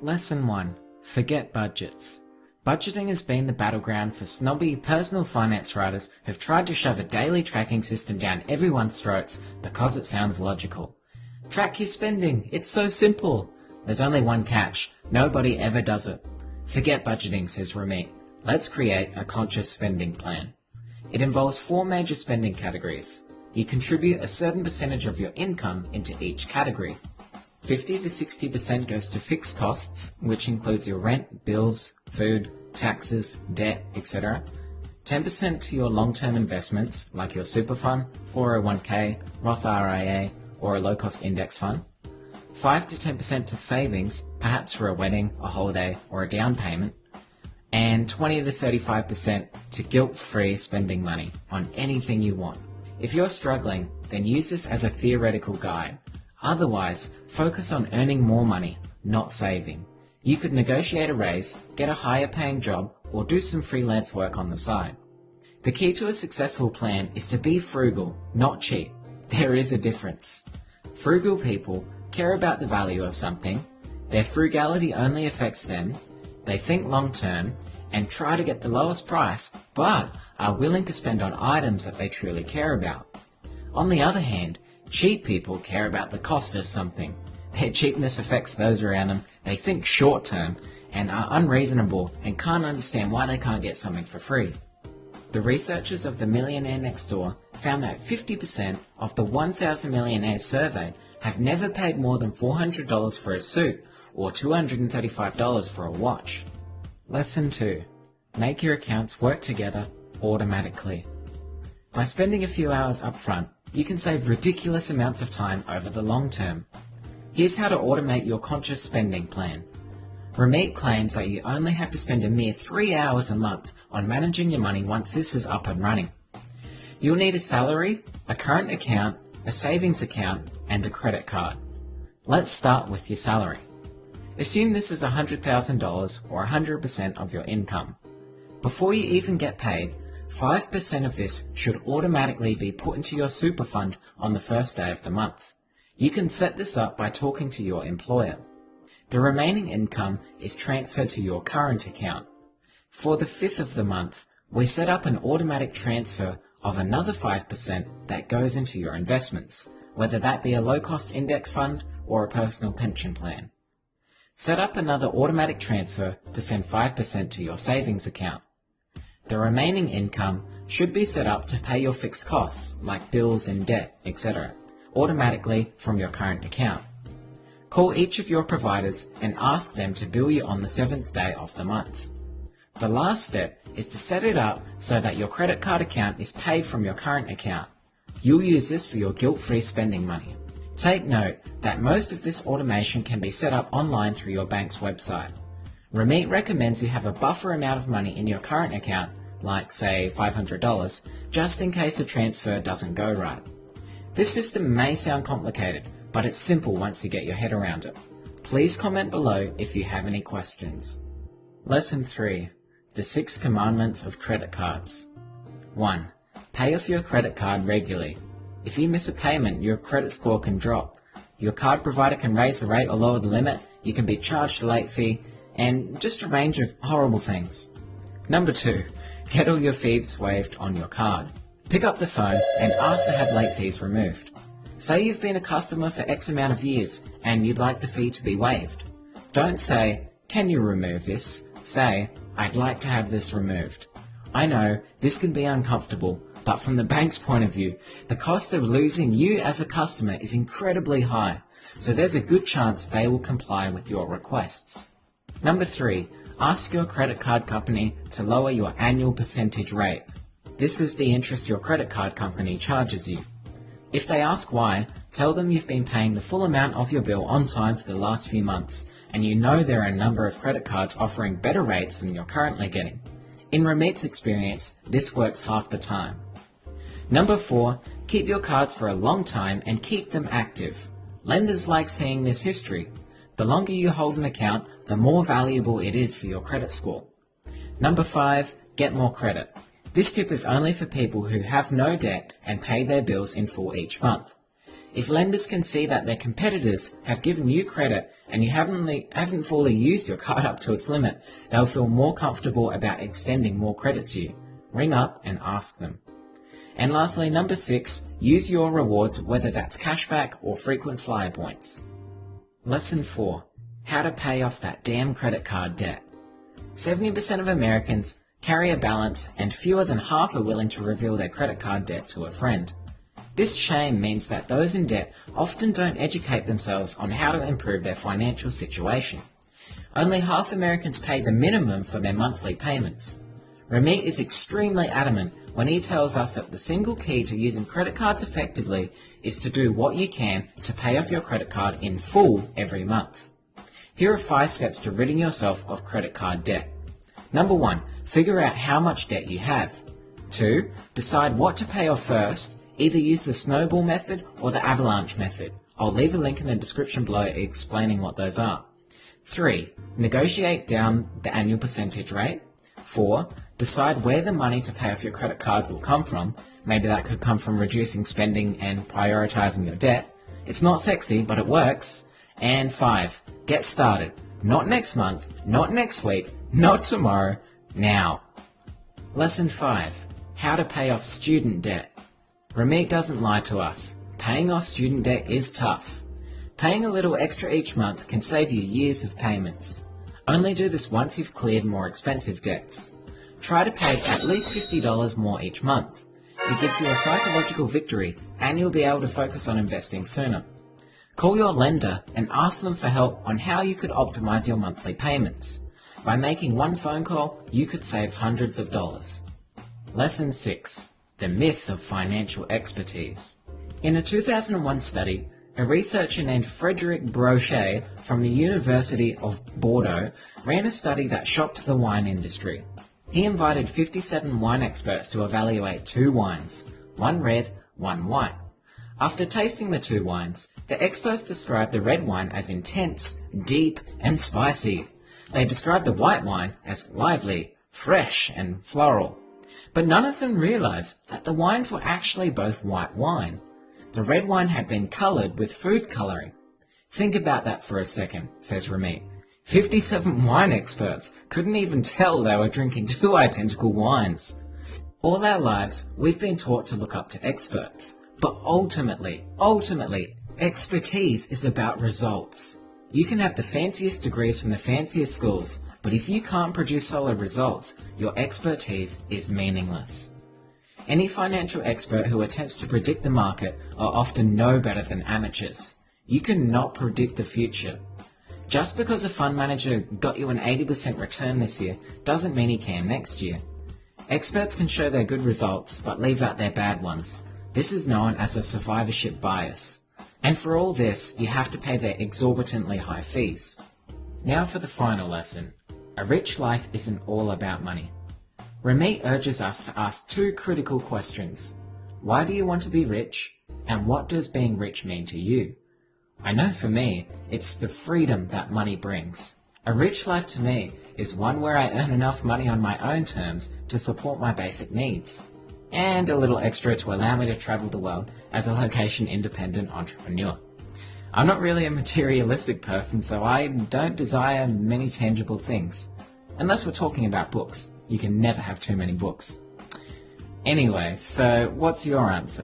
Lesson 1. Forget budgets. Budgeting has been the battleground for snobby personal finance writers who've tried to shove a daily tracking system down everyone's throats because it sounds logical. Track your spending, it's so simple. There's only one catch, nobody ever does it. Forget budgeting, says Ramit. Let's create a conscious spending plan. It involves 4 major spending categories. You contribute a certain percentage of your income into each category. 50 to 60% goes to fixed costs, which includes your rent, bills, food, taxes, debt, etc. 10% to your long-term investments, like your super fund, 401k, Roth IRA, or a low-cost index fund. 5 to 10% to savings, perhaps for a wedding, a holiday, or a down payment. And 20 to 35% to guilt-free spending money on anything you want. If you're struggling, then use this as a theoretical guide. Otherwise, focus on earning more money, not saving. You could negotiate a raise, get a higher paying job, or do some freelance work on the side. The key to a successful plan is to be frugal, not cheap. There is a difference. Frugal people care about the value of something, their frugality only affects them, they think long term, and try to get the lowest price, but are willing to spend on items that they truly care about. On the other hand, cheap people care about the cost of something. Their cheapness affects those around them, they think short term, and are unreasonable and can't understand why they can't get something for free. The researchers of the Millionaire Next Door found that 50% of the 1,000 millionaires surveyed have never paid more than $400 for a suit or $235 for a watch. Lesson 2. Make your accounts work together automatically. By spending a few hours upfront, you can save ridiculous amounts of time over the long term. Here's how to automate your conscious spending plan. Ramit claims that you only have to spend a mere 3 hours a month on managing your money once this is up and running. You'll need a salary, a current account, a savings account, and a credit card. Let's start with your salary. Assume this is $100,000 or 100% of your income. Before you even get paid, 5% of this should automatically be put into your super fund on the first day of the month. You can set this up by talking to your employer. The remaining income is transferred to your current account. For the 5th of the month, we set up an automatic transfer of another 5% that goes into your investments, whether that be a low-cost index fund or a personal pension plan. Set up another automatic transfer to send 5% to your savings account. The remaining income should be set up to pay your fixed costs like bills and debt, etc., automatically from your current account. Call each of your providers and ask them to bill you on the 7th day of the month. The last step is to set it up so that your credit card account is paid from your current account. You'll use this for your guilt-free spending money. Take note that most of this automation can be set up online through your bank's website. Ramit recommends you have a buffer amount of money in your current account, like say $500, just in case a transfer doesn't go right. This system may sound complicated, but it's simple once you get your head around it. Please comment below if you have any questions. Lesson 3. The 6 Commandments of Credit Cards. 1. Pay off your credit card regularly. If you miss a payment, your credit score can drop. Your card provider can raise the rate or lower the limit, you can be charged a late fee, and just a range of horrible things. Number 2. Get all your fees waived on your card. Pick up the phone and ask to have late fees removed. Say you've been a customer for X amount of years and you'd like the fee to be waived. Don't say, "Can you remove this?" Say, "I'd like to have this removed." I know, this can be uncomfortable, but from the bank's point of view, the cost of losing you as a customer is incredibly high, so there's a good chance they will comply with your requests. Number 3. Ask your credit card company to lower your annual percentage rate. This is the interest your credit card company charges you. If they ask why, tell them you've been paying the full amount of your bill on time for the last few months, and you know there are a number of credit cards offering better rates than you're currently getting. In Ramit's experience, this works half the time. Number 4. Keep your cards for a long time and keep them active. Lenders like seeing this history. The longer you hold an account, the more valuable it is for your credit score. Number 5. Get more credit. This tip is only for people who have no debt and pay their bills in full each month. If lenders can see that their competitors have given you credit and you haven't fully used your card up to its limit, they'll feel more comfortable about extending more credit to you. Ring up and ask them. And lastly, number 6, use your rewards, whether that's cashback or frequent flyer points. Lesson 4. How to pay off that damn credit card debt. 70% of Americans carry a balance and fewer than half are willing to reveal their credit card debt to a friend. This shame means that those in debt often don't educate themselves on how to improve their financial situation. Only half Americans pay the minimum for their monthly payments. Ramit is extremely adamant when he tells us that the single key to using credit cards effectively is to do what you can to pay off your credit card in full every month. Here are 5 steps to ridding yourself of credit card debt. Number 1, figure out how much debt you have. 2, decide what to pay off first. Either use the snowball method or the avalanche method. I'll leave a link in the description below explaining what those are. 3, negotiate down the annual percentage rate. 4, decide where the money to pay off your credit cards will come from. Maybe that could come from reducing spending and prioritizing your debt. It's not sexy, but it works. And 5, get started. Not next month, not next week, not tomorrow, now. Lesson 5, how to pay off student debt. Ramit doesn't lie to us. Paying off student debt is tough. Paying a little extra each month can save you years of payments. Only do this once you've cleared more expensive debts. Try to pay at least $50 more each month. It gives you a psychological victory and you'll be able to focus on investing sooner. Call your lender and ask them for help on how you could optimize your monthly payments. By making one phone call, you could save hundreds of dollars. Lesson 6. The myth of financial expertise. In a 2001 study, a researcher named Frederic Brochet from the University of Bordeaux ran a study that shocked the wine industry. He invited 57 wine experts to evaluate 2 wines, one red, one white. After tasting the 2 wines, the experts described the red wine as intense, deep, and spicy. They described the white wine as lively, fresh, and floral. But none of them realized that the wines were actually both white wine. The red wine had been colored with food coloring. Think about that for a second, says Ramit. 57 wine experts couldn't even tell they were drinking 2 identical wines. All our lives, we've been taught to look up to experts. But ultimately, expertise is about results. You can have the fanciest degrees from the fanciest schools, but if you can't produce solid results, your expertise is meaningless. Any financial expert who attempts to predict the market are often no better than amateurs. You cannot predict the future. Just because a fund manager got you an 80% return this year doesn't mean he can next year. Experts can show their good results but leave out their bad ones. This is known as a survivorship bias. And for all this, you have to pay their exorbitantly high fees. Now for the final lesson. A rich life isn't all about money. Ramit urges us to ask 2 critical questions. Why do you want to be rich? And what does being rich mean to you? I know for me, it's the freedom that money brings. A rich life to me is one where I earn enough money on my own terms to support my basic needs. And a little extra to allow me to travel the world as a location-independent entrepreneur. I'm not really a materialistic person, so I don't desire many tangible things. Unless we're talking about books. You can never have too many books. Anyway, so what's your answer?